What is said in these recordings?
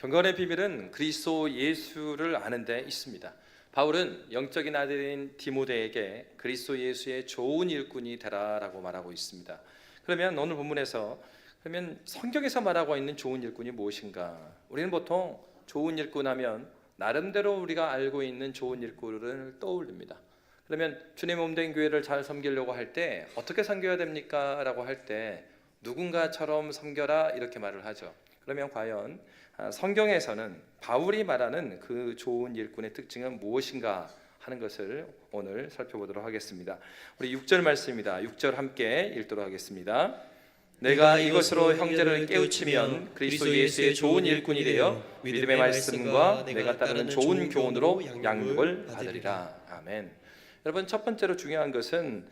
경건의 비밀은 그리스도 예수를 아는 데 있습니다. 바울은 영적인 아들인 디모데에게 그리스도 예수의 좋은 일꾼이 되라라고 말하고 있습니다. 그러면 오늘 본문에서 성경에서 말하고 있는 좋은 일꾼이 무엇인가? 우리는 보통 좋은 일꾼 하면 나름대로 우리가 알고 있는 좋은 일꾼을 떠올립니다. 그러면 주님 몸된 교회를 잘 섬기려고 할 때 어떻게 섬겨야 됩니까? 라고 할 때 누군가처럼 섬겨라 이렇게 말을 하죠. 그러면 과연 성경에서는 바울이 말하는 그 좋은 일꾼의 특징은 무엇인가 하는 것을 오늘 살펴보도록 하겠습니다. 우리 6절 말씀입니다. 6절 함께 읽도록 하겠습니다. 내가 이것으로 형제를 깨우치면 그리스도 예수의 좋은 일꾼이 되어 믿음의 말씀과 내가 따르는 좋은 교훈으로 양육을 받으리라. 아멘. 여러분, 첫 번째로 중요한 것은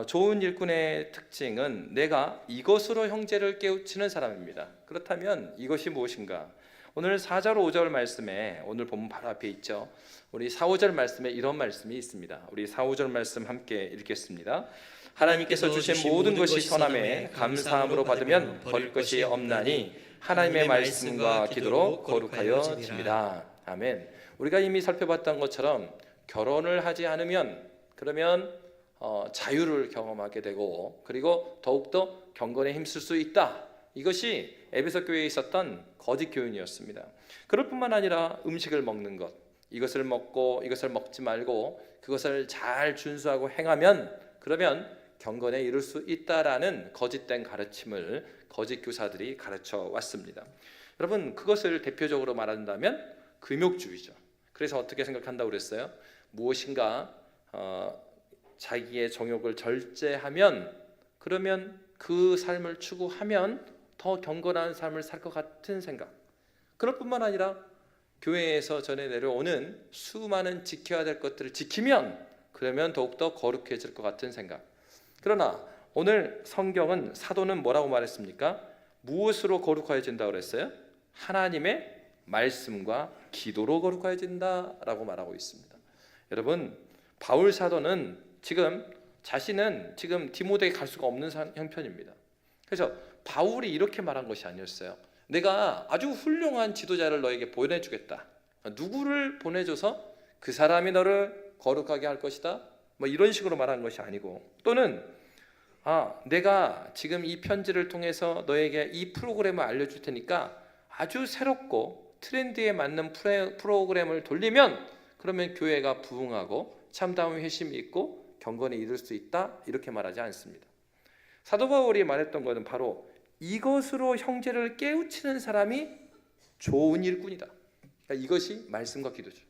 좋은 일꾼의 특징은 내가 이것으로 형제를 깨우치는 사람입니다. 그렇다면 이것이 무엇인가? 오늘 4절 5절 말씀에 오늘 본문 바로 앞에 있죠. 우리 4, 5절 말씀에 이런 말씀이 있습니다. 우리 4, 5절 말씀 함께 읽겠습니다. 하나님께서 주신 모든 것이 선함에 감사함으로 받으면 버릴 것이 없나니 하나님의 말씀과 기도로 거룩하여 집니다. 아멘. 우리가 이미 살펴봤던 것처럼 결혼을 하지 않으면 그러면 자유를 경험하게 되고 그리고 더욱더 경건에 힘쓸 수 있다. 이것이 에베소 교회에 있었던 거짓 교훈이었습니다. 그럴 뿐만 아니라 음식을 먹는 것, 이것을 먹고 이것을 먹지 말고 그것을 잘 준수하고 행하면 그러면 경건에 이룰 수 있다라는 거짓된 가르침을 거짓 교사들이 가르쳐 왔습니다. 여러분, 그것을 대표적으로 말한다면 금욕주의죠. 그래서 어떻게 생각한다고 그랬어요? 무엇인가 자기의 정욕을 절제하면 그러면 그 삶을 추구하면 더 경건한 삶을 살 것 같은 생각. 그럴 뿐만 아니라 교회에서 전해 내려오는 수많은 지켜야 될 것들을 지키면 그러면 더욱더 거룩해질 것 같은 생각. 그러나 오늘 성경은 사도는 뭐라고 말했습니까? 무엇으로 거룩해진다고 그랬어요? 하나님의 말씀과 기도로 거룩해진다라고 말하고 있습니다. 여러분, 바울 사도는 자신은 디모데에 갈 수가 없는 형편입니다. 그래서 바울이 이렇게 말한 것이 아니었어요. 내가 아주 훌륭한 지도자를 너에게 보내주겠다. 누구를 보내줘서 그 사람이 너를 거룩하게 할 것이다. 뭐 이런 식으로 말한 것이 아니고, 또는 내가 지금 이 편지를 통해서 너에게 이 프로그램을 알려줄 테니까 아주 새롭고 트렌드에 맞는 프로그램을 돌리면 그러면 교회가 부흥하고 참다운 회심이 있고 경건에 이를 수 있다. 이렇게 말하지 않습니다. 사도 바울이 말했던 것은 바로 이것으로 형제를 깨우치는 사람이 좋은 일꾼이다. 그러니까 이것이 말씀과 기도죠.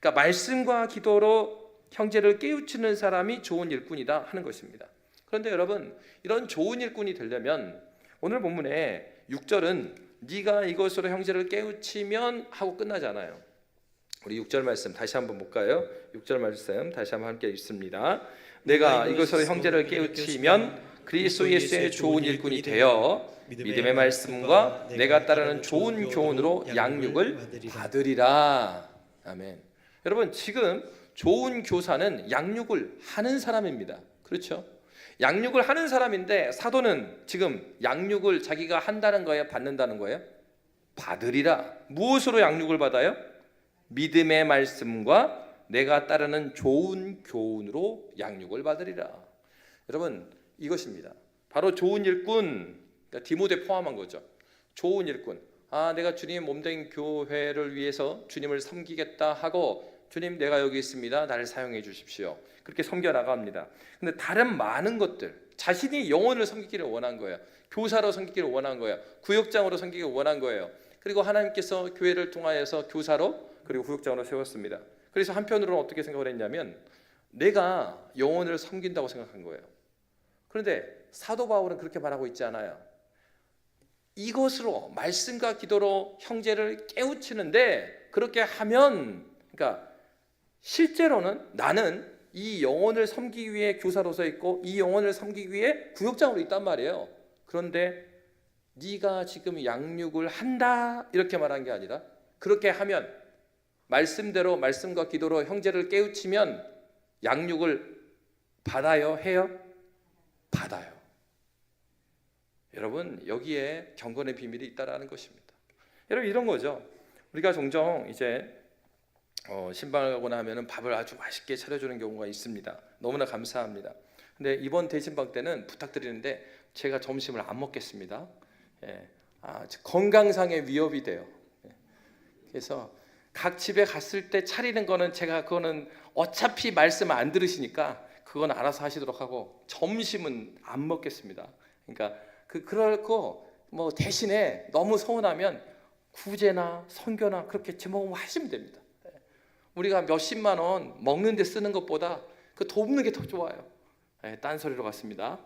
그러니까 말씀과 기도로 형제를 깨우치는 사람이 좋은 일꾼이다 하는 것입니다. 그런데 여러분, 이런 좋은 일꾼이 되려면 오늘 본문에 6절은 네가 이것으로 형제를 깨우치면 하고 끝나지 않아요. 우리 6절 말씀 다시 한번 볼까요? 6절 말씀 다시 한번 함께 읽습니다. 내가 이것으로 형제를 깨우치면 그리스도 예수의 좋은 일꾼이 되어 믿음의 말씀과 내가 따르는 좋은 교훈으로 양육을 받으리라. 아멘. 여러분, 지금 좋은 교사는 양육을 하는 사람입니다. 그렇죠? 양육을 하는 사람인데 사도는 지금 양육을 자기가 한다는 거예요? 받는다는 거예요? 받으리라. 무엇으로 양육을 받아요? 믿음의 말씀과 내가 따르는 좋은 교훈으로 양육을 받으리라. 여러분, 이것입니다. 바로 좋은 일꾼, 그러니까 디모데 포함한 거죠. 좋은 일꾼. 내가 주님 몸된 교회를 위해서 주님을 섬기겠다 하고 주님 내가 여기 있습니다. 나를 사용해 주십시오. 그렇게 섬겨 나갑니다. 근데 다른 많은 것들, 자신이 영혼을 섬기기를 원한 거예요. 교사로 섬기기를 원한 거예요. 구역장으로 섬기기를 원한 거예요. 그리고 하나님께서 교회를 통하여서 교사로 그리고 구역장으로 세웠습니다. 그래서 한편으로는 어떻게 생각을 했냐면 내가 영혼을 섬긴다고 생각한 거예요. 그런데 사도 바울은 그렇게 말하고 있지 않아요. 이것으로 말씀과 기도로 형제를 깨우치는데 그렇게 하면 그러니까 실제로는 나는 이 영혼을 섬기기 위해 교사로서 있고 이 영혼을 섬기기 위해 구역장으로 있단 말이에요. 그런데 네가 지금 양육을 한다 이렇게 말한 게 아니라 그렇게 하면 말씀대로 말씀과 기도로 형제를 깨우치면 양육을 받아요? 해요? 받아요. 여러분, 여기에 경건의 비밀이 있다라는 것입니다. 여러분, 이런 거죠. 우리가 종종 이제 신방을 가거나 하면은 밥을 아주 맛있게 차려주는 경우가 있습니다. 너무나 감사합니다. 근데 이번 대신방 때는 부탁드리는데 제가 점심을 안 먹겠습니다. 예. 건강상의 위협이 돼요. 예. 그래서 각 집에 갔을 때 차리는 거는 제가 그거는 어차피 말씀 안 들으시니까 그건 알아서 하시도록 하고 점심은 안 먹겠습니다. 그러니까 그럴 거 뭐 대신에 너무 서운하면 구제나 선교나 그렇게 제목을 하시면 됩니다. 우리가 몇십만 원 먹는 데 쓰는 것보다 그 돕는 게 더 좋아요. 딴소리로 갔습니다.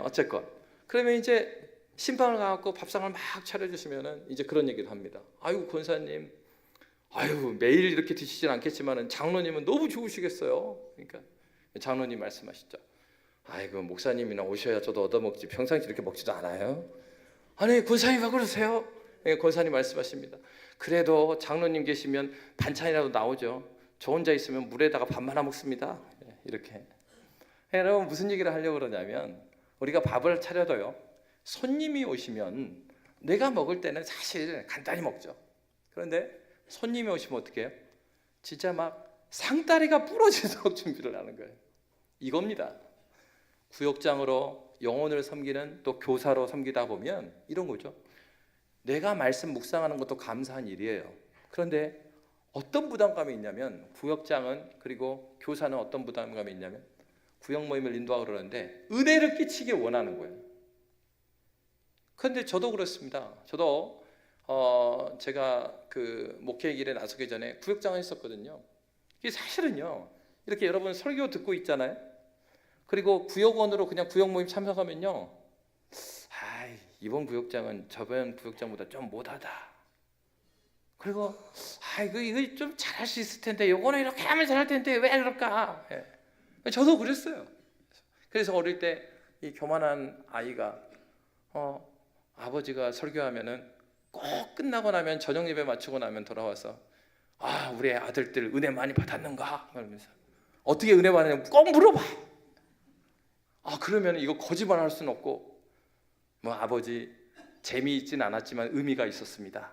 어쨌건 그러면 이제 신방을 가갖고 밥상을 막 차려주시면은 이제 그런 얘기를 합니다. 아유 권사님, 아유 매일 이렇게 드시진 않겠지만은 장로님은 너무 좋으시겠어요. 그러니까 장로님 말씀하시죠. 아이고 목사님이나 오셔야 저도 얻어먹지 평상시 이렇게 먹지도 않아요. 아니 권사님 왜 그러세요? 권사님 말씀하십니다. 그래도 장로님 계시면 반찬이라도 나오죠. 저 혼자 있으면 물에다가 밥 말아 먹습니다. 이렇게. 여러분 무슨 얘기를 하려고 그러냐면 우리가 밥을 차려도요, 손님이 오시면 내가 먹을 때는 사실 간단히 먹죠. 그런데 손님이 오시면 어떻게 해요? 진짜 막 상다리가 부러지도록 준비를 하는 거예요. 이겁니다. 구역장으로 영혼을 섬기는 또 교사로 섬기다 보면 이런 거죠. 내가 말씀 묵상하는 것도 감사한 일이에요. 그런데 어떤 부담감이 있냐면 구역장은 그리고 교사는 어떤 부담감이 있냐면 구역 모임을 인도하고 그러는데 은혜를 끼치기 원하는 거예요. 그런데 저도 그렇습니다. 저도 제가 그 목회 길에 나서기 전에 구역장을 했었거든요. 이게 사실은요, 이렇게 여러분 설교 듣고 있잖아요. 그리고 구역원으로 그냥 구역 모임 참석하면요, 이번 구역장은 저번 구역장보다 좀 못하다. 그리고 이거 좀 잘할 수 있을 텐데, 요거는 이렇게 하면 잘할 텐데 왜 그럴까? 저도 그랬어요. 그래서 어릴 때 이 교만한 아이가 아버지가 설교하면은 꼭 끝나고 나면 저녁 예배 마치고 나면 돌아와서 우리 아들들 은혜 많이 받았는가? 그러면서 어떻게 은혜 받았냐고 꼭 물어봐. 그러면 이거 거짓말할 수는 없고 뭐 아버지 재미있진 않았지만 의미가 있었습니다.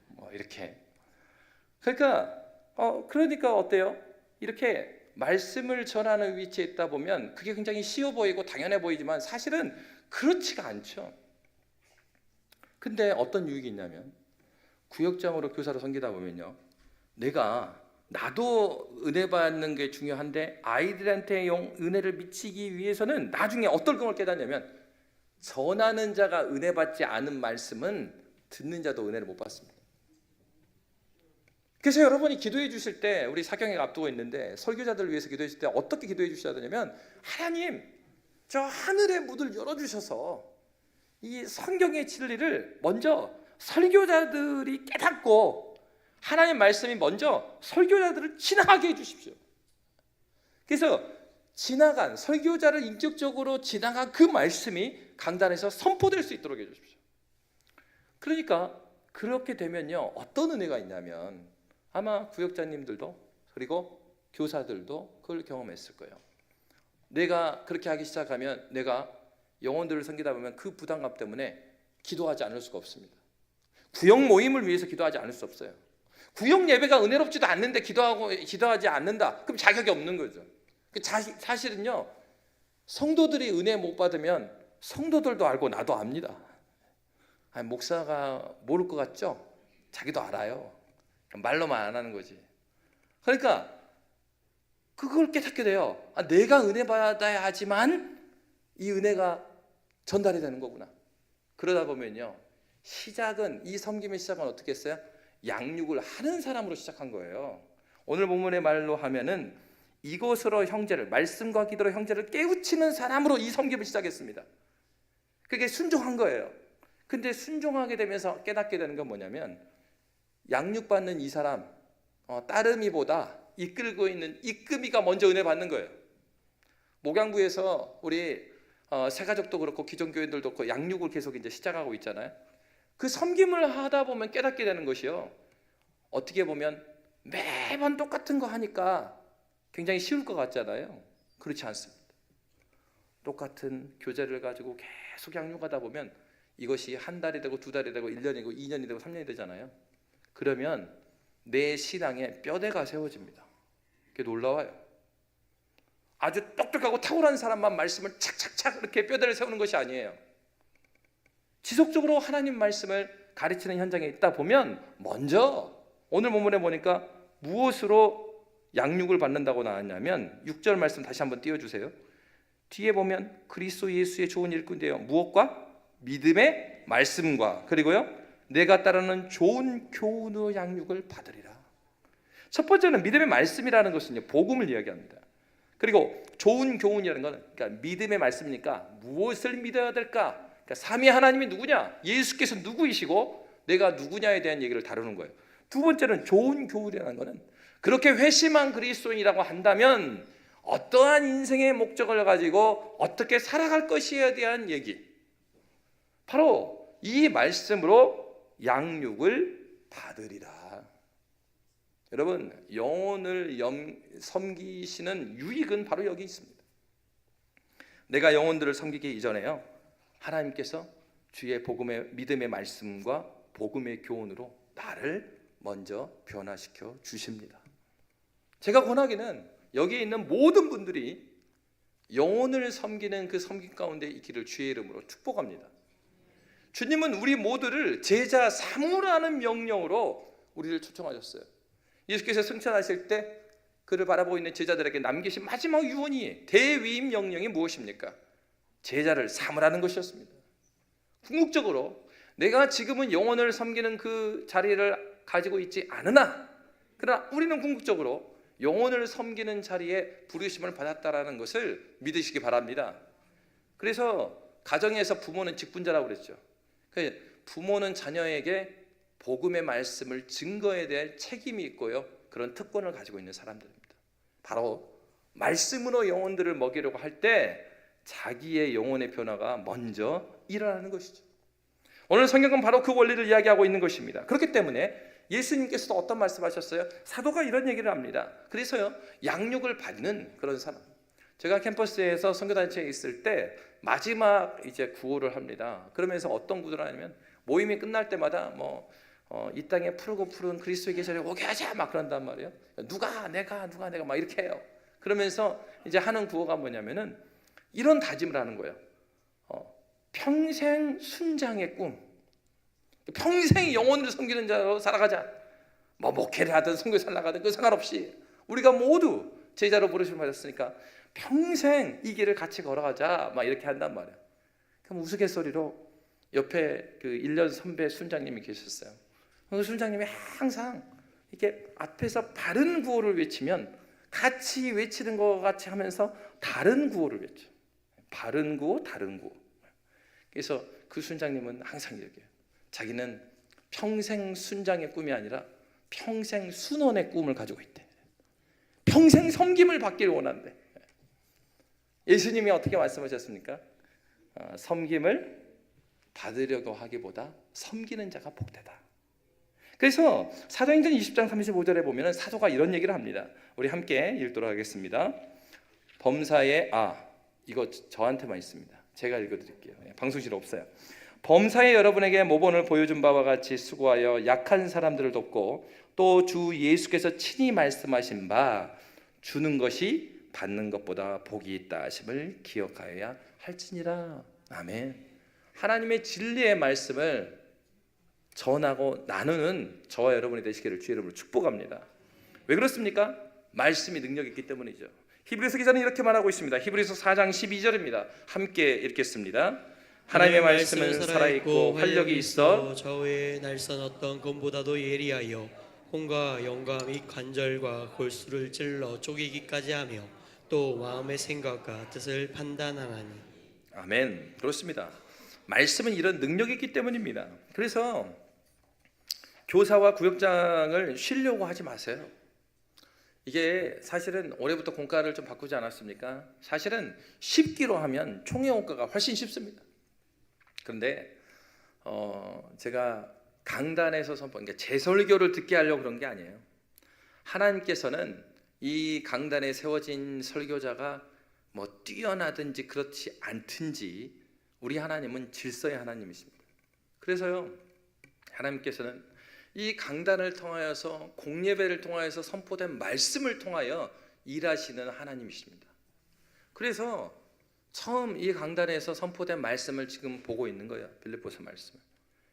뭐 이렇게. 그러니까 어때요? 이렇게 말씀을 전하는 위치에 있다 보면 그게 굉장히 쉬워 보이고 당연해 보이지만 사실은 그렇지가 않죠. 근데 어떤 유익이 있냐면 구역장으로 교사로 섬기다 보면요, 나도 은혜 받는 게 중요한데 아이들한테 은혜를 미치기 위해서는 나중에 어떤 걸 깨닫냐면 전하는 자가 은혜 받지 않은 말씀은 듣는 자도 은혜를 못 받습니다. 그래서 여러분이 기도해 주실 때, 우리 사경회가 앞두고 있는데 설교자들을 위해서 기도해 주실 때 어떻게 기도해 주셔야 되냐면, 하나님 저 하늘의 문을 열어주셔서 이 성경의 진리를 먼저 설교자들이 깨닫고 하나님 말씀이 먼저 설교자들을 지나가게 해주십시오. 그래서 설교자를 인격적으로 지나간 그 말씀이 강단에서 선포될 수 있도록 해주십시오. 그러니까 그렇게 되면요, 어떤 은혜가 있냐면 아마 구역자님들도 그리고 교사들도 그걸 경험했을 거예요. 내가 그렇게 하기 시작하면 내가 영혼들을 섬기다 보면 그 부담감 때문에 기도하지 않을 수가 없습니다. 구역 모임을 위해서 기도하지 않을 수 없어요. 구역 예배가 은혜롭지도 않는데 기도하지 않는다? 그럼 자격이 없는 거죠. 사실은요, 성도들이 은혜 못 받으면 성도들도 알고 나도 압니다. 목사가 모를 것 같죠? 자기도 알아요. 말로만 안 하는 거지. 그러니까 그걸 깨닫게 돼요. 내가 은혜 받아야 하지만 이 은혜가 전달이 되는 거구나. 그러다 보면요, 이 섬김의 시작은 어떻게 했어요? 양육을 하는 사람으로 시작한 거예요. 오늘 본문의 말로 하면은 이것으로 말씀과 기도로 형제를 깨우치는 사람으로 이 섬김을 시작했습니다. 그게 순종한 거예요. 근데 순종하게 되면서 깨닫게 되는 건 뭐냐면, 양육받는 이 사람 따름이보다 이끌고 있는 이끄미가 먼저 은혜 받는 거예요. 목양부에서 우리 새가족도 그렇고 기존교회들도 그렇고 양육을 계속 이제 시작하고 있잖아요. 그 섬김을 하다 보면 깨닫게 되는 것이요, 어떻게 보면 매번 똑같은 거 하니까 굉장히 쉬울 것 같잖아요. 그렇지 않습니다. 똑같은 교재를 가지고 계속 양육하다 보면 이것이 한 달이 되고 두 달이 되고 1년이 되고 2년이 되고 3년이 되잖아요. 그러면 내 신앙에 뼈대가 세워집니다. 그게 놀라워요. 아주 똑똑하고 탁월한 사람만 말씀을 착착착 이렇게 뼈대를 세우는 것이 아니에요. 지속적으로 하나님 말씀을 가르치는 현장에 있다 보면 먼저 오늘 본문에 보니까 무엇으로 양육을 받는다고 나왔냐면 6절 말씀 다시 한번 띄워주세요. 뒤에 보면 그리스도 예수의 좋은 일꾼이에요. 무엇과? 믿음의 말씀과, 그리고요 내가 따르는 좋은 교훈의 양육을 받으리라. 첫 번째는 믿음의 말씀이라는 것은요 복음을 이야기합니다. 그리고 좋은 교훈이라는 것은 그러니까 믿음의 말씀이니까 무엇을 믿어야 될까? 그러니까 삼위 하나님이 누구냐? 예수께서 누구이시고 내가 누구냐에 대한 얘기를 다루는 거예요. 두 번째는 좋은 교훈이라는 것은 그렇게 회심한 그리스도인이라고 한다면 어떠한 인생의 목적을 가지고 어떻게 살아갈 것이에 대한 얘기, 바로 이 말씀으로 양육을 받으리라. 여러분, 영혼을 섬기시는 유익은 바로 여기 있습니다. 내가 영혼들을 섬기기 이전에요 하나님께서 주의 복음의 믿음의 말씀과 복음의 교훈으로 나를 먼저 변화시켜 주십니다. 제가 권하기는 여기에 있는 모든 분들이 영혼을 섬기는 그 섬김 가운데 있기를 주의 이름으로 축복합니다. 주님은 우리 모두를 제자 삼으라는 명령으로 우리를 초청하셨어요. 예수께서 승천하실 때 그를 바라보고 있는 제자들에게 남기신 마지막 유언이 대위임 명령이 무엇입니까? 제자를 삼으라는 것이었습니다. 궁극적으로 내가 지금은 영혼을 섬기는 그 자리를 가지고 있지 않으나 그러나 우리는 궁극적으로 영혼을 섬기는 자리에 부르심을 받았다라는 것을 믿으시기 바랍니다. 그래서 가정에서 부모는 직분자라고 그랬죠. 부모는 자녀에게 복음의 말씀을 증거해야 될 책임이 있고요 그런 특권을 가지고 있는 사람들입니다. 바로 말씀으로 영혼들을 먹이려고 할 때 자기의 영혼의 변화가 먼저 일어나는 것이죠. 오늘 성경은 바로 그 원리를 이야기하고 있는 것입니다. 그렇기 때문에 예수님께서도 어떤 말씀하셨어요? 사도가 이런 얘기를 합니다. 그래서요 양육을 받는 그런 사람, 제가 캠퍼스에서 선교단체에 있을 때 마지막 이제 구호를 합니다. 그러면서 어떤 구호를 하냐면 모임이 끝날 때마다 이 땅에 푸르고 푸른 그리스도의 계절에 오게 하자 막 그런단 말이에요. 누가 내가 막 이렇게 해요. 그러면서 이제 하는 구호가 뭐냐면은 이런 다짐을 하는 거예요. 평생 순장의 꿈, 평생 영혼을 섬기는 자로 살아가자. 목회를 하든 선교사를 나가든 그 상관없이 우리가 모두 제자로 부르심을 받았으니까 평생 이 길을 같이 걸어가자 막 이렇게 한단 말이에요. 그럼 우스갯소리로 옆에 그 1년 선배 순장님이 계셨어요. 그 순장님이 항상 이렇게 앞에서 바른 구호를 외치면 같이 외치는 것 같이 하면서 다른 구호를 외쳐. 바른 구호, 다른 구호. 그래서 그 순장님은 항상 얘기해요. 자기는 평생 순장의 꿈이 아니라 평생 순원의 꿈을 가지고 있대. 평생 섬김을 받기를 원한대. 예수님이 어떻게 말씀하셨습니까? 섬김을 받으려고 하기보다 섬기는 자가 복되다. 그래서 사도행전 20장 35절에 보면 사도가 이런 얘기를 합니다. 우리 함께 읽도록 하겠습니다. 범사에 이거 저한테만 있습니다. 제가 읽어드릴게요. 방송실 없어요. 범사에 여러분에게 모본을 보여준 바와 같이 수고하여 약한 사람들을 돕고 또 주 예수께서 친히 말씀하신 바 주는 것이 받는 것보다 복이 있다 하심을 기억하여야 할지니라. 아멘. 하나님의 진리의 말씀을 전하고 나누는 저와 여러분이 되시기를 주의 이름으로 축복합니다. 왜 그렇습니까? 말씀이 능력이 있기 때문이죠. 히브리서 기자는 이렇게 말하고 있습니다. 히브리서 4장 12절입니다. 함께 읽겠습니다. 하나님의 말씀은 살아있고 활력이 있어 좌우에 날선 어떤 검보다도 예리하여 혼과 영과 및 관절과 골수를 찔러 쪼개기까지 하며 또 마음의 생각과 뜻을 판단하나니. 아멘. 그렇습니다. 말씀은 이런 능력이 있기 때문입니다. 그래서 교사와 구역장을 쉬려고 하지 마세요. 이게 사실은 올해부터 공과를 좀 바꾸지 않았습니까? 사실은 쉽기로 하면 총회 원가가 훨씬 쉽습니다. 그런데 제가 강단에서 그러니까 제 설교를 듣게 하려고 그런 게 아니에요. 하나님께서는 이 강단에 세워진 설교자가 뛰어나든지 그렇지 않든지 우리 하나님은 질서의 하나님이십니다. 그래서요 하나님께서는 이 강단을 통하여서 공예배를 통하여서 선포된 말씀을 통하여 일하시는 하나님이십니다. 그래서 처음 이 강단에서 선포된 말씀을 지금 보고 있는 거예요. 빌립보서 말씀을.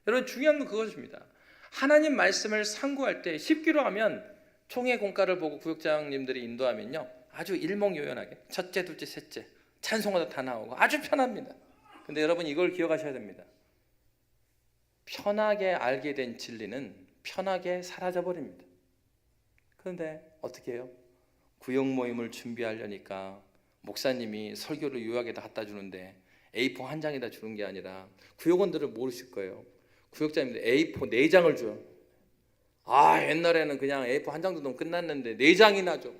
여러분 중요한 건 그것입니다. 하나님 말씀을 상고할 때 쉽기로 하면 총회 공과를 보고 구역장님들이 인도하면요, 아주 일목요연하게 첫째, 둘째, 셋째 찬송가도 다 나오고 아주 편합니다. 근데 여러분 이걸 기억하셔야 됩니다. 편하게 알게 된 진리는 편하게 사라져버립니다. 그런데 어떻게 해요? 구역 모임을 준비하려니까 목사님이 설교를 요약에다 갖다 주는데 A4 한 장에다 주는 게 아니라, 구역원들은 모르실 거예요. 구역장님들 A4 4장을 줘요. 옛날에는 그냥 A4 한 장 정도면 끝났는데 4장이나 줘.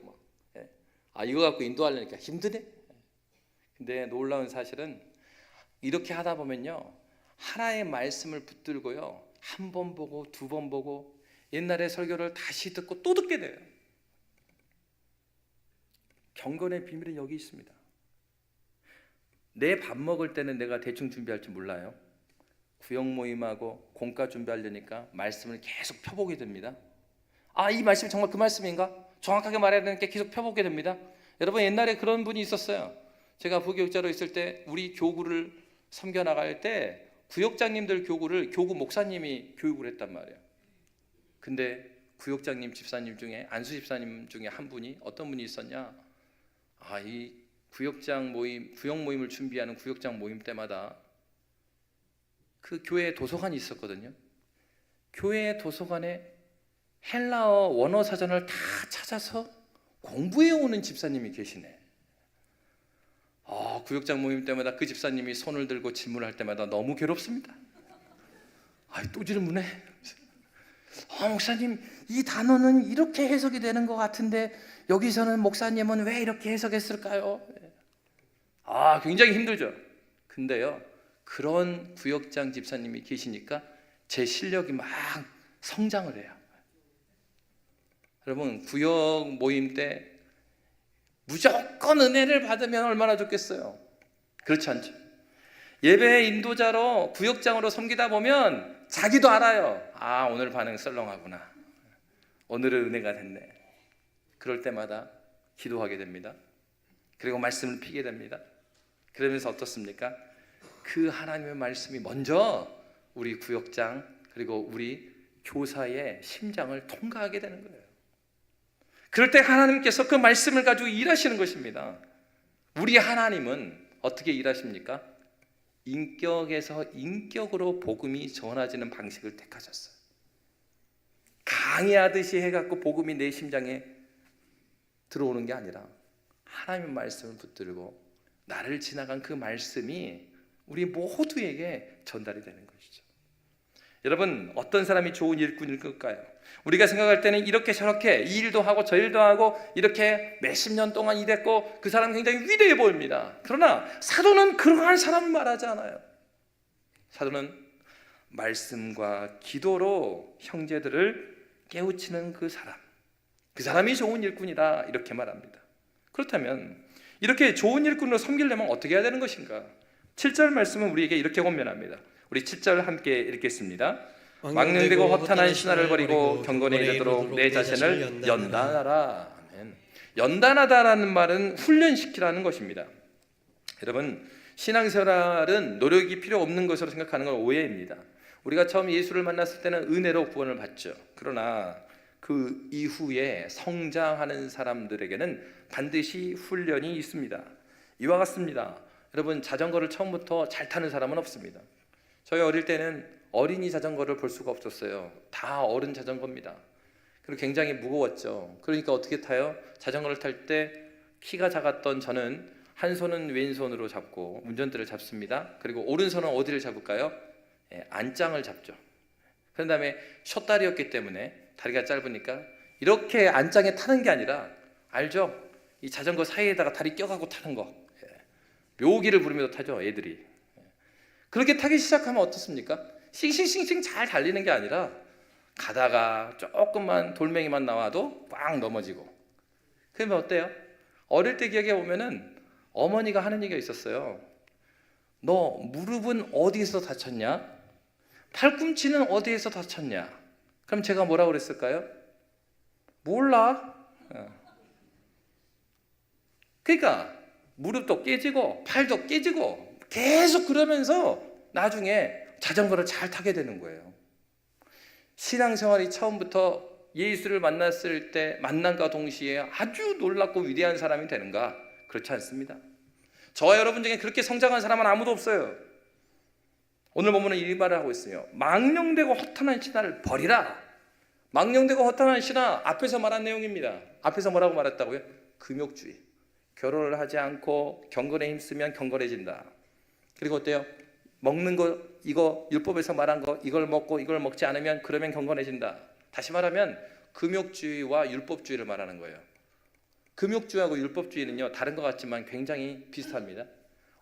이거 갖고 인도하려니까 힘드네. 근데 놀라운 사실은 이렇게 하다 보면요, 하나의 말씀을 붙들고요, 한 번 보고 두 번 보고 옛날의 설교를 다시 듣고 또 듣게 돼요. 경건의 비밀은 여기 있습니다. 내 밥 먹을 때는 내가 대충 준비할 줄 몰라요. 구역 모임하고 공과 준비하려니까 말씀을 계속 펴보게 됩니다. 이 말씀이 정말 그 말씀인가? 정확하게 말해야 되는 게 계속 펴보게 됩니다. 여러분 옛날에 그런 분이 있었어요. 제가 부교육자로 있을 때 우리 교구를 섬겨나갈 때 구역장님들 교구를 교구 목사님이 교육을 했단 말이에요. 근데 구역장님 집사님 중에, 안수 집사님 중에 한 분이, 어떤 분이 있었냐, 이 구역장 모임, 구역 모임을 준비하는 구역장 모임 때마다 그 교회 도서관이 있었거든요. 교회 도서관에 헬라어 원어 사전을 다 찾아서 공부해 오는 집사님이 계시네. 구역장 모임 때마다 그 집사님이 손을 들고 질문할 때마다 너무 괴롭습니다. 또 질문해. 목사님, 이 단어는 이렇게 해석이 되는 것 같은데 여기서는 목사님은 왜 이렇게 해석했을까요? 굉장히 힘들죠. 근데요, 그런 구역장 집사님이 계시니까 제 실력이 막 성장을 해요. 여러분 구역 모임 때 무조건 은혜를 받으면 얼마나 좋겠어요. 그렇지 않죠. 예배 인도자로 구역장으로 섬기다 보면 자기도 알아요. 오늘 반응 썰렁하구나, 오늘은 은혜가 됐네. 그럴 때마다 기도하게 됩니다. 그리고 말씀을 피게 됩니다. 그러면서 어떻습니까? 그 하나님의 말씀이 먼저 우리 구역장 그리고 우리 교사의 심장을 통과하게 되는 거예요. 그럴 때 하나님께서 그 말씀을 가지고 일하시는 것입니다. 우리 하나님은 어떻게 일하십니까? 인격에서 인격으로 복음이 전해지는 방식을 택하셨어요. 강의하듯이 해갖고 복음이 내 심장에 들어오는 게 아니라 하나님의 말씀을 붙들고 나를 지나간 그 말씀이 우리 모두에게 전달이 되는 것이죠. 여러분 어떤 사람이 좋은 일꾼일 걸까요? 우리가 생각할 때는 이렇게 저렇게 이 일도 하고 저 일도 하고 이렇게 몇십 년 동안 일했고 그 사람은 굉장히 위대해 보입니다. 그러나 사도는 그러한 사람을 말하지 않아요. 사도는 말씀과 기도로 형제들을 깨우치는 그 사람이 좋은 일꾼이다, 이렇게 말합니다. 그렇다면 이렇게 좋은 일꾼으로 섬기려면 어떻게 해야 되는 것인가? 7절 말씀은 우리에게 이렇게 권면합니다. 우리 7절 함께 읽겠습니다. 망령되고 허탄한 신화를 버리고 경건에 이르도록 내 자신을 연단하라. 아멘. 연단하다라는 말은 훈련시키라는 것입니다. 여러분 신앙생활은 노력이 필요 없는 것으로 생각하는 건 오해입니다. 우리가 처음 예수를 만났을 때는 은혜로 구원을 받죠. 그러나 그 이후에 성장하는 사람들에게는 반드시 훈련이 있습니다. 이와 같습니다. 여러분 자전거를 처음부터 잘 타는 사람은 없습니다. 저희 어릴 때는 어린이 자전거를 볼 수가 없었어요. 다 어른 자전거입니다. 그리고 굉장히 무거웠죠. 그러니까 어떻게 타요? 자전거를 탈 때 키가 작았던 저는 한 손은 왼손으로 잡고 운전대를 잡습니다. 그리고 오른손은 어디를 잡을까요? 안장을 잡죠. 그런 다음에 숏다리였기 때문에 다리가 짧으니까 이렇게 안장에 타는 게 아니라, 알죠? 이 자전거 사이에다가 다리 껴가고 타는 거, 묘기를 부르면서 타죠, 애들이. 그렇게 타기 시작하면 어떻습니까? 싱싱싱싱 잘 달리는 게 아니라 가다가 조금만 돌멩이만 나와도 꽉 넘어지고. 그러면 어때요? 어릴 때 기억해 보면은 어머니가 하는 얘기가 있었어요. 너 무릎은 어디에서 다쳤냐? 팔꿈치는 어디에서 다쳤냐? 그럼 제가 뭐라고 그랬을까요? 몰라. 그러니까 무릎도 깨지고 팔도 깨지고 계속 그러면서 나중에 자전거를 잘 타게 되는 거예요. 신앙생활이 처음부터 예수를 만났을 때 만남과 동시에 아주 놀랍고 위대한 사람이 되는가? 그렇지 않습니다. 저와 여러분 중에 그렇게 성장한 사람은 아무도 없어요. 오늘 본문은 이 말을 하고 있어요. 망령되고 허탄한 신화를 버리라. 망령되고 허탄한 신화, 앞에서 말한 내용입니다. 앞에서 뭐라고 말했다고요? 금욕주의. 결혼을 하지 않고 경건에 힘쓰면 경건해진다. 그리고 어때요? 먹는 거, 이거 율법에서 말한 거, 이걸 먹고 이걸 먹지 않으면 그러면 경건해진다. 다시 말하면 금욕주의와 율법주의를 말하는 거예요. 금욕주의하고 율법주의는요, 다른 것 같지만 굉장히 비슷합니다.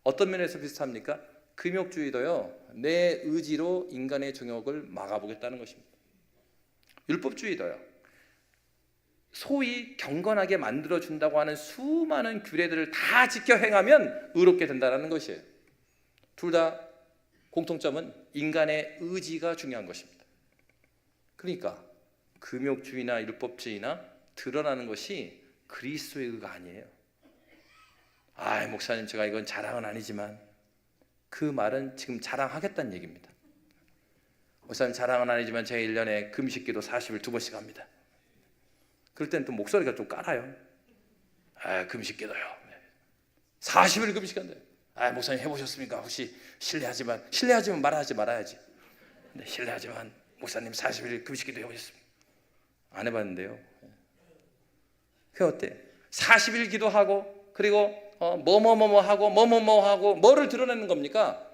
어떤 면에서 비슷합니까? 금욕주의도요, 내 의지로 인간의 정욕을 막아보겠다는 것입니다. 율법주의도요, 소위 경건하게 만들어준다고 하는 수많은 규례들을 다 지켜 행하면 의롭게 된다는 것이에요. 둘 다 공통점은 인간의 의지가 중요한 것입니다. 그러니까 금욕주의나 율법주의나 드러나는 것이 그리스도의 의가 아니에요. 목사님, 제가 이건 자랑은 아니지만, 그 말은 지금 자랑하겠다는 얘기입니다. 목사님, 자랑은 아니지만 제가 1년에 금식기도 40일 2번씩 합니다. 그럴 때는 또 목소리가 좀 깔아요. 금식기도요. 40일 금식한대요. 목사님 해보셨습니까? 혹시 실례하지만 말하지 말아야지. 네, 실례하지만 목사님 40일 금식기도 해보셨습니까? 안 해봤는데요. 그게 어때? 40일 기도하고, 그리고 뭐뭐뭐 하고 하고 뭐를 드러내는 겁니까?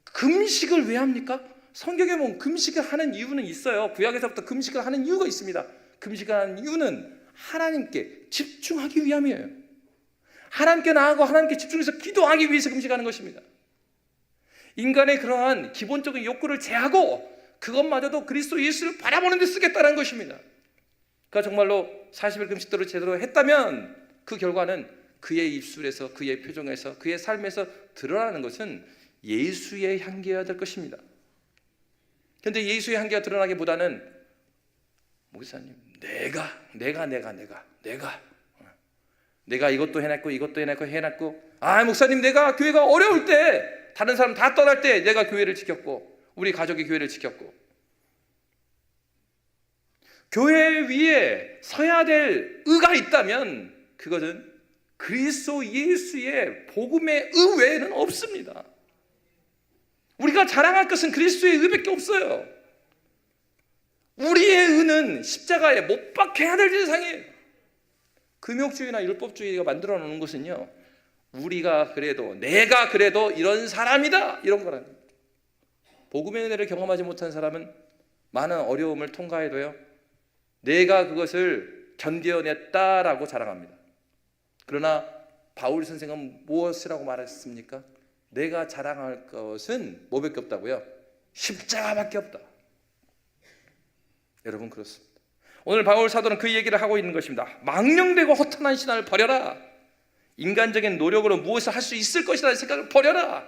금식을 왜 합니까? 성경에 보면 금식을 하는 이유는 있어요. 구약에서부터 금식을 하는 이유가 있습니다. 금식을 하는 이유는 하나님께 집중하기 위함이에요. 하나님께 나아가고 하나님께 집중해서 기도하기 위해서 금식하는 것입니다. 인간의 그러한 기본적인 욕구를 제하고 그것마저도 그리스도 예수를 바라보는 데 쓰겠다는 것입니다. 그러니까 정말로 40일 금식도를 제대로 했다면 그 결과는 그의 입술에서, 그의 표정에서, 그의 삶에서 드러나는 것은 예수의 향기여야 될 것입니다. 그런데 예수의 향기가 드러나기보다는 목사님, 내가 이것도 해놨고 이것도 해놨고 목사님, 내가 교회가 어려울 때, 다른 사람 다 떠날 때 내가 교회를 지켰고 우리 가족이 교회를 지켰고, 교회 위에 서야 될 의가 있다면 그것은 그리스도 예수의 복음의 의 외에는 없습니다. 우리가 자랑할 것은 그리스도의 의밖에 없어요. 우리의 의는 십자가에 못 박혀야 될 대상이에요. 금욕주의나 율법주의가 만들어 놓는 것은요, 내가 그래도 이런 사람이다, 이런 거라는 거예요. 복음의 은혜를 경험하지 못한 사람은 많은 어려움을 통과해도요, 내가 그것을 견뎌냈다라고 자랑합니다. 그러나 바울 선생은 무엇이라고 말했습니까? 내가 자랑할 것은 뭐밖에 없다고요? 십자가밖에 없다. 여러분, 그렇습니다. 오늘 바울 사도는 그 얘기를 하고 있는 것입니다. 망령되고 허탄한 신화를 버려라. 인간적인 노력으로 무엇을 할 수 있을 것이라는 생각을 버려라.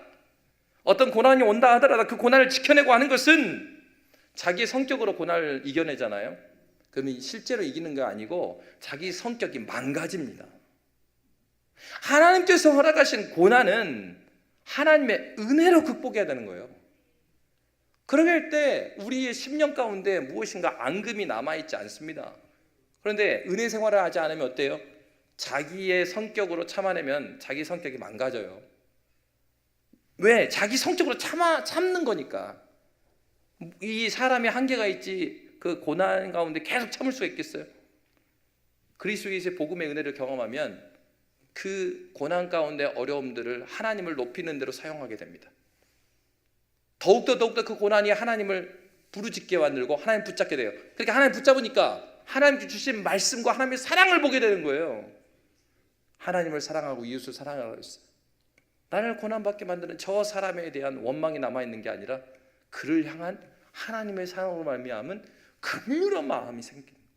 어떤 고난이 온다 하더라도 그 고난을 지켜내고 하는 것은 자기 성격으로 고난을 이겨내잖아요. 그러면 실제로 이기는 게 아니고 자기 성격이 망가집니다. 하나님께서 허락하신 고난은 하나님의 은혜로 극복해야 되는 거예요. 그럴 때 우리의 심령 가운데 무엇인가 앙금이 남아있지 않습니다. 그런데 은혜 생활을 하지 않으면 어때요? 자기의 성격으로 참아내면 자기 성격이 망가져요. 왜? 자기 성격으로 참는 거니까. 이 사람이 한계가 있지, 그 고난 가운데 계속 참을 수가 있겠어요? 그리스도 예수의 복음의 은혜를 경험하면 그 고난 가운데 어려움들을 하나님을 높이는 대로 사용하게 됩니다. 더욱더 그 고난이 하나님을 부르짖게 만들고 하나님 붙잡게 돼요. 그러니까 하나님 붙잡으니까 하나님께 주신 말씀과 하나님의 사랑을 보게 되는 거예요. 하나님을 사랑하고 이웃을 사랑하라고 했어요. 나를 고난받게 만드는 저 사람에 대한 원망이 남아있는 게 아니라 그를 향한 하나님의 사랑으로 말미암은 긍휼한 마음이 생기는 거죠.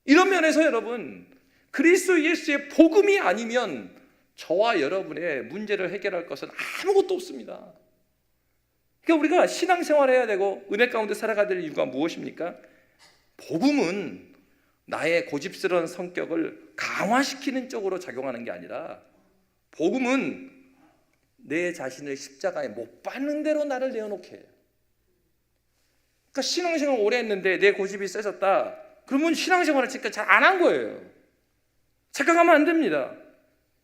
이런 면에서 여러분, 그리스도 예수의 복음이 아니면 저와 여러분의 문제를 해결할 것은 아무것도 없습니다. 그러니까 우리가 신앙생활해야 되고 은혜 가운데 살아가야 될 이유가 무엇입니까? 복음은 나의 고집스러운 성격을 강화시키는 쪽으로 작용하는 게 아니라, 복음은 내 자신을 십자가에 못 박는 대로 나를 내어놓게 해요. 그러니까 신앙생활 오래 했는데 내 고집이 세졌다, 그러면 신앙생활을 지금까지 잘 안 한 거예요. 착각하면 안 됩니다.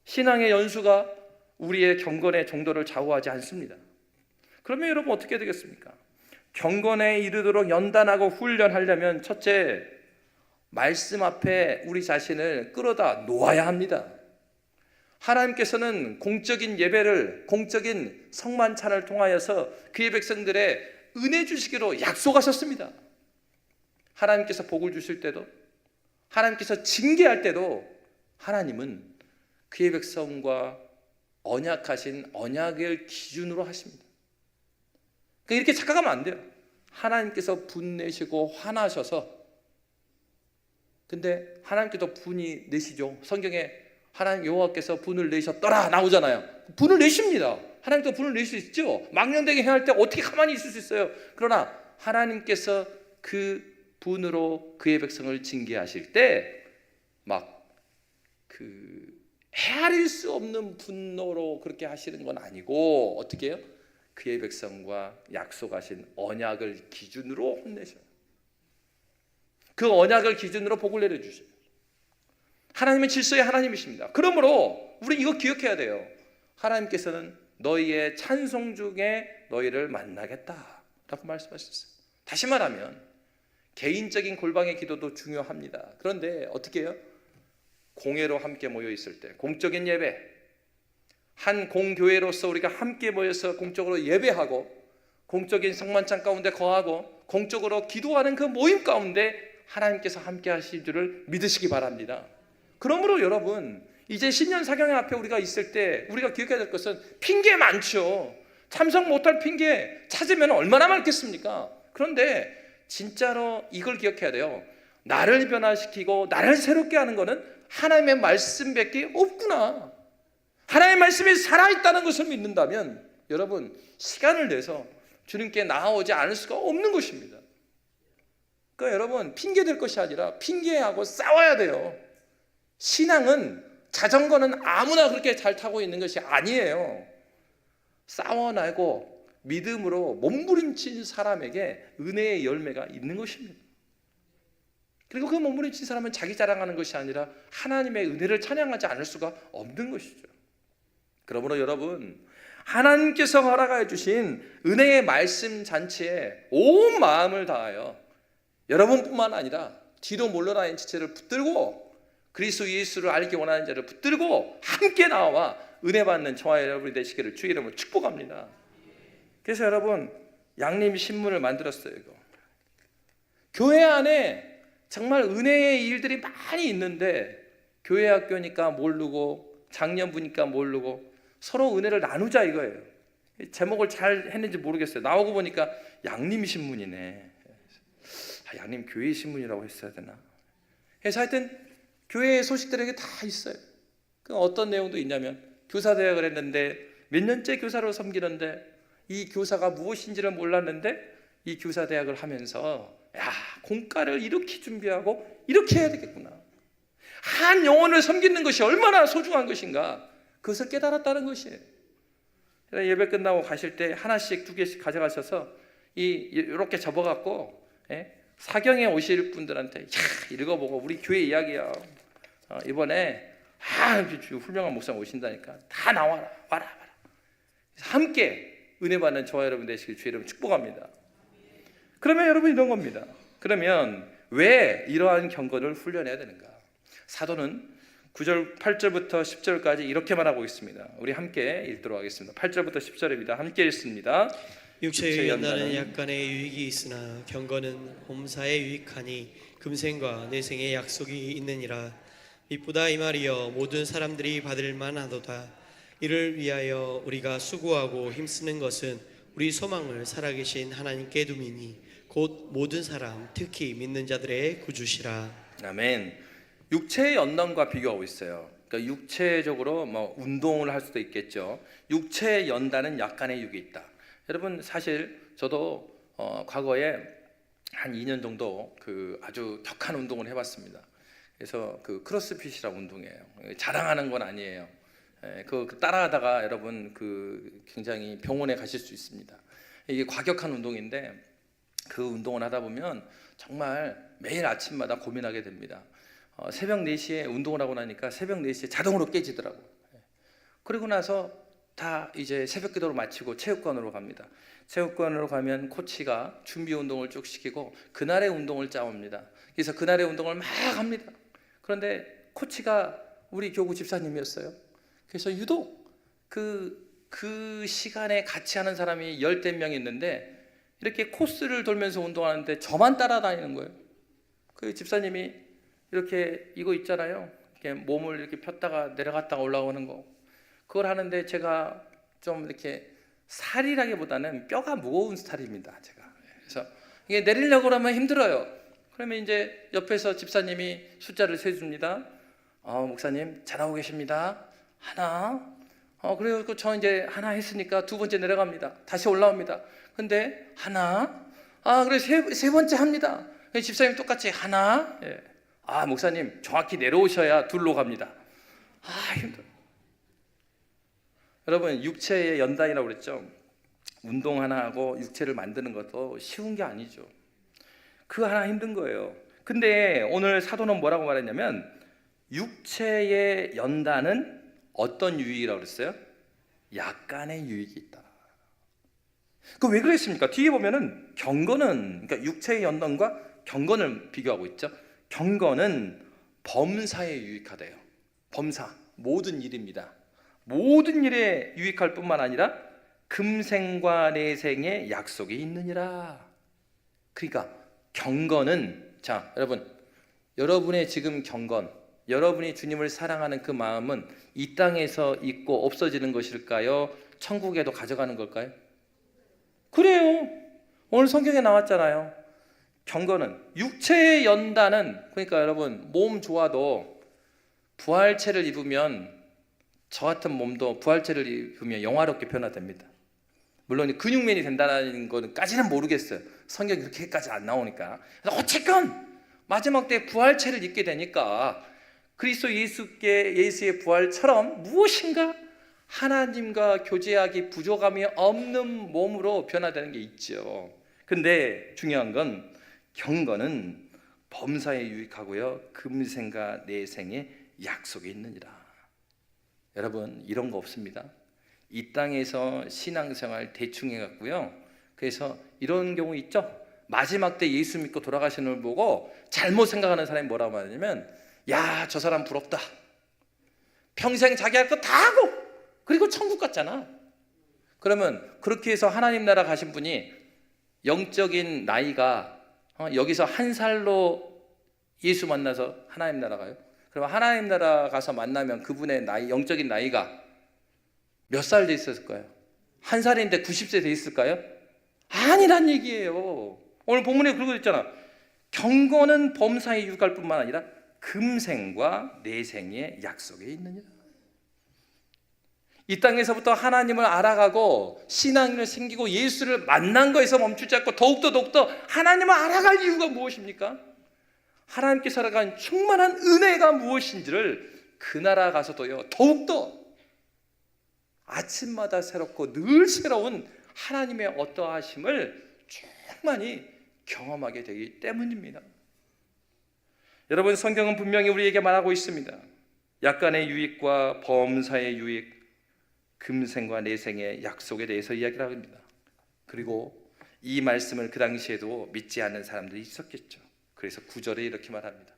신앙의 연수가 우리의 경건의 정도를 좌우하지 않습니다. 그러면 여러분 어떻게 되겠습니까? 경건에 이르도록 연단하고 훈련하려면 첫째, 말씀 앞에 우리 자신을 끌어다 놓아야 합니다. 하나님께서는 공적인 예배를, 공적인 성만찬을 통하여서 그의 백성들의 은혜 주시기로 약속하셨습니다. 하나님께서 복을 주실 때도, 하나님께서 징계할 때도 하나님은 그의 백성과 언약하신 언약을 기준으로 하십니다. 그러니까 이렇게 착각하면 안 돼요. 하나님께서 분내시고 화나셔서, 근데 하나님께서 분이 내시죠. 성경에 하나님 여호와께서 분을 내셨더라 나오잖아요. 분을 내십니다. 하나님도 분을 낼 수 있죠. 망령되게 행할 때 어떻게 가만히 있을 수 있어요? 그러나 하나님께서 그 분으로 그의 백성을 징계하실 때 막 헤아릴 수 없는 분노로 그렇게 하시는 건 아니고, 어떻게 해요? 그의 백성과 약속하신 언약을 기준으로 혼내셔요. 그 언약을 기준으로 복을 내려주셔요. 하나님은 질서의 하나님이십니다. 그러므로 우리 이거 기억해야 돼요. 하나님께서는 너희의 찬송 중에 너희를 만나겠다라고 말씀하셨어요. 다시 말하면 개인적인 골방의 기도도 중요합니다. 그런데 어떻게 해요? 공회로 함께 모여 있을 때, 공적인 예배, 한 공교회로서 우리가 함께 모여서 공적으로 예배하고 공적인 성만찬 가운데 거하고 공적으로 기도하는 그 모임 가운데 하나님께서 함께 하실 줄을 믿으시기 바랍니다. 그러므로 여러분, 이제 신년 사경회 앞에 우리가 있을 때 우리가 기억해야 될 것은, 핑계 많죠. 참석 못할 핑계 찾으면 얼마나 많겠습니까? 그런데 진짜로 이걸 기억해야 돼요. 나를 변화시키고 나를 새롭게 하는 것은 하나님의 말씀밖에 없구나. 하나님의 말씀이 살아있다는 것을 믿는다면 여러분, 시간을 내서 주님께 나아오지 않을 수가 없는 것입니다. 그러니까 여러분, 핑계 될 것이 아니라 핑계하고 싸워야 돼요. 신앙은, 자전거는 아무나 그렇게 잘 타고 있는 것이 아니에요. 싸워나고 믿음으로 몸부림친 사람에게 은혜의 열매가 있는 것입니다. 그리고 그 몸부림친 사람은 자기 자랑하는 것이 아니라 하나님의 은혜를 찬양하지 않을 수가 없는 것이죠. 그러므로 여러분, 하나님께서 허락하여 주신 은혜의 말씀 잔치에 온 마음을 다하여 여러분뿐만 아니라 뒤로 물러나는 지체를 붙들고 그리스도 예수를 알기 원하는 자를 붙들고 함께 나와 은혜 받는 저와 여러분이 되시기를 주의 이름으로 축복합니다. 그래서 여러분, 양림 신문을 만들었어요. 이거 교회 안에 정말 은혜의 일들이 많이 있는데, 교회 학교니까 모르고 작년부니까 모르고 서로 은혜를 나누자 이거예요. 제목을 잘 했는지 모르겠어요. 나오고 보니까 양림 신문이네. 양림 교회 신문이라고 했어야 되나? 그래서 하여튼 교회의 소식들에게 다 있어요. 그 어떤 내용도 있냐면, 교사 대학을 했는데 몇 년째 교사로 섬기는데 이 교사가 무엇인지를 몰랐는데 이 교사 대학을 하면서, 야, 공과를 이렇게 준비하고 이렇게 해야 되겠구나. 한 영혼을 섬기는 것이 얼마나 소중한 것인가, 그것을 깨달았다는 것이에요. 예배 끝나고 가실 때 하나씩 두 개씩 가져가셔서 이렇게 접어갖고 사경에 오실 분들한테, 야, 읽어보고 우리 교회 이야기야. 이번에 훌륭한 목사 오신다니까 다 나와라, 와라. 함께 은혜 받는 저와 여러분 되시길 주의 이름으로 축복합니다. 그러면 여러분, 이런 겁니다. 그러면 왜 이러한 경건을 훈련해야 되는가? 사도는 8절부터 10절까지 이렇게 말하고 있습니다. 우리 함께 읽도록 하겠습니다. 8절부터 10절입니다. 함께 읽습니다. 육체의 연단은 약간의 유익이 있으나 경건은 범사에 유익하니 금생과 내생의 약속이 있느니라. 이보다 이 말이여, 모든 사람들이 받을 만하도다. 이를 위하여 우리가 수고하고 힘쓰는 것은 우리 소망을 살아계신 하나님께 두미니 곧 모든 사람, 특히 믿는 자들의 구주시라. 아멘. 육체의 연단과 비교하고 있어요. 그러니까 육체적으로 운동을 할 수도 있겠죠. 육체의 연단은 약간의 유익이 있다. 여러분 사실 저도 과거에 한 2년 정도 아주 격한 운동을 해봤습니다. 그래서 크로스핏이라고 운동이에요. 자랑하는 건 아니에요. 그 따라하다가 여러분 굉장히 병원에 가실 수 있습니다. 이게 과격한 운동인데 그 운동을 하다 보면 정말 매일 아침마다 고민하게 됩니다. 새벽 4시에 운동을 하고 나니까 새벽 4시에 자동으로 깨지더라고요. 그리고 나서 다 이제 새벽 기도를 마치고 체육관으로 갑니다. 체육관으로 가면 코치가 준비 운동을 쭉 시키고 그날의 운동을 짜옵니다. 그래서 그날의 운동을 막 합니다. 그런데 코치가 우리 교구 집사님이었어요. 그래서 유독 그 시간에 같이 하는 사람이 10명 있는데 이렇게 코스를 돌면서 운동하는데 저만 따라다니는 거예요. 그 집사님이 이렇게 이거 있잖아요. 이렇게 몸을 이렇게 폈다가 내려갔다가 올라오는 거. 그걸 하는데 제가 좀 이렇게 살이라기보다는 뼈가 무거운 스타일입니다. 제가. 그래서 이게 내리려고 하면 힘들어요. 그러면 이제 옆에서 집사님이 숫자를 세줍니다. 목사님 잘하고 계십니다. 하나. 그리고 저 이제 하나 했으니까 2번째 내려갑니다. 다시 올라옵니다. 근데 하나. 그래 세 번째 합니다. 집사님 똑같이 하나. 예. 목사님 정확히 내려오셔야 둘로 갑니다. 힘들어. 여러분 육체의 연단이라고 그랬죠. 운동 하나 하고 육체를 만드는 것도 쉬운 게 아니죠. 그 하나 힘든 거예요. 근데 오늘 사도는 뭐라고 말했냐면 육체의 연단은 어떤 유익이라고 그랬어요? 약간의 유익이 있다. 그 왜 그랬습니까? 뒤에 보면은 경건은, 그러니까 육체의 연단과 경건을 비교하고 있죠. 경건은 범사에 유익하대요. 범사, 모든 일입니다. 모든 일에 유익할 뿐만 아니라 금생과 내생의 약속이 있느니라. 그러니까 경건은, 자 여러분, 여러분의 지금 경건, 여러분이 주님을 사랑하는 그 마음은 이 땅에서 있고 없어지는 것일까요? 천국에도 가져가는 걸까요? 그래요. 오늘 성경에 나왔잖아요. 경건은, 육체의 연단은, 그러니까 여러분 몸 좋아도 부활체를 입으면, 저 같은 몸도 부활체를 입으면 영화롭게 변화됩니다. 물론 근육맨이 된다는 것까지는 모르겠어요. 성경이 그렇게까지 안 나오니까. 어쨌건 마지막 때 부활체를 입게 되니까 그리스도 예수의 부활처럼 무엇인가 하나님과 교제하기 부족함이 없는 몸으로 변화되는 게 있죠. 근데 중요한 건 경건은 범사에 유익하고요, 금생과 내생에 약속이 있느니라. 여러분 이런 거 없습니다. 이 땅에서 신앙생활 대충 해갖고요, 그래서 이런 경우 있죠. 마지막 때 예수 믿고 돌아가시는 걸 보고 잘못 생각하는 사람이 뭐라고 하냐면, 야, 저 사람 부럽다. 평생 자기 할 거 다 하고 그리고 천국 갔잖아. 그러면 그렇게 해서 하나님 나라 가신 분이 영적인 나이가 여기서 1살로 예수 만나서 하나님 나라 가요? 그럼 하나님 나라 가서 만나면 그분의 나이, 영적인 나이가 몇 살 돼 있었을까요? 1살인데 90세 돼 있을까요? 아니란 얘기예요. 오늘 본문에 그러고 있잖아. 경건은 범사에 유익할 뿐만 아니라 금생과 내생의 약속에 있느니라. 이 땅에서부터 하나님을 알아가고 신앙을 생기고 예수를 만난 거에서 멈추지 않고 더욱더 하나님을 알아갈 이유가 무엇입니까? 하나님께 살아간 충만한 은혜가 무엇인지를 그 나라 가서도요, 더욱더 아침마다 새롭고 늘 새로운 하나님의 어떠하심을 충만히 경험하게 되기 때문입니다. 여러분, 성경은 분명히 우리에게 말하고 있습니다. 약간의 유익과 범사의 유익, 금생과 내생의 약속에 대해서 이야기를 합니다. 그리고 이 말씀을 그 당시에도 믿지 않는 사람들이 있었겠죠. 그래서 9절에 이렇게 말합니다.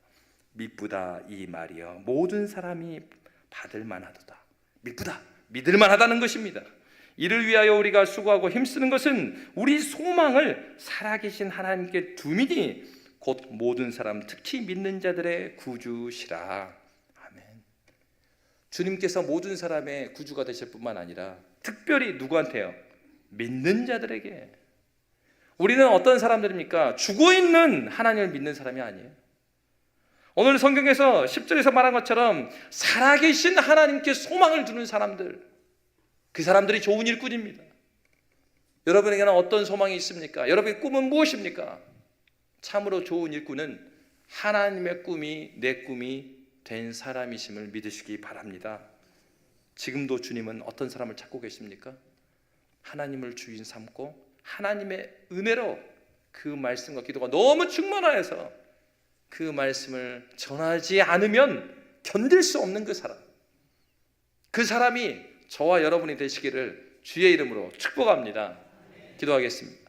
미쁘다 이 말이여 모든 사람이 받을 만하도다. 미쁘다, 믿을 만하다는 것입니다. 이를 위하여 우리가 수고하고 힘쓰는 것은 우리 소망을 살아계신 하나님께 두미니 곧 모든 사람, 특히 믿는 자들의 구주시라. 아멘. 주님께서 모든 사람의 구주가 되실 뿐만 아니라 특별히 누구한테요? 믿는 자들에게. 우리는 어떤 사람들입니까? 죽어있는 하나님을 믿는 사람이 아니에요. 오늘 성경에서 10절에서 말한 것처럼 살아계신 하나님께 소망을 두는 사람들, 그 사람들이 좋은 일꾼입니다. 여러분에게는 어떤 소망이 있습니까? 여러분의 꿈은 무엇입니까? 참으로 좋은 일꾼은 하나님의 꿈이 내 꿈이 된 사람이심을 믿으시기 바랍니다. 지금도 주님은 어떤 사람을 찾고 계십니까? 하나님을 주인 삼고 하나님의 은혜로 그 말씀과 기도가 너무 충만하여서 그 말씀을 전하지 않으면 견딜 수 없는 그 사람, 그 사람이 저와 여러분이 되시기를 주의 이름으로 축복합니다. 기도하겠습니다.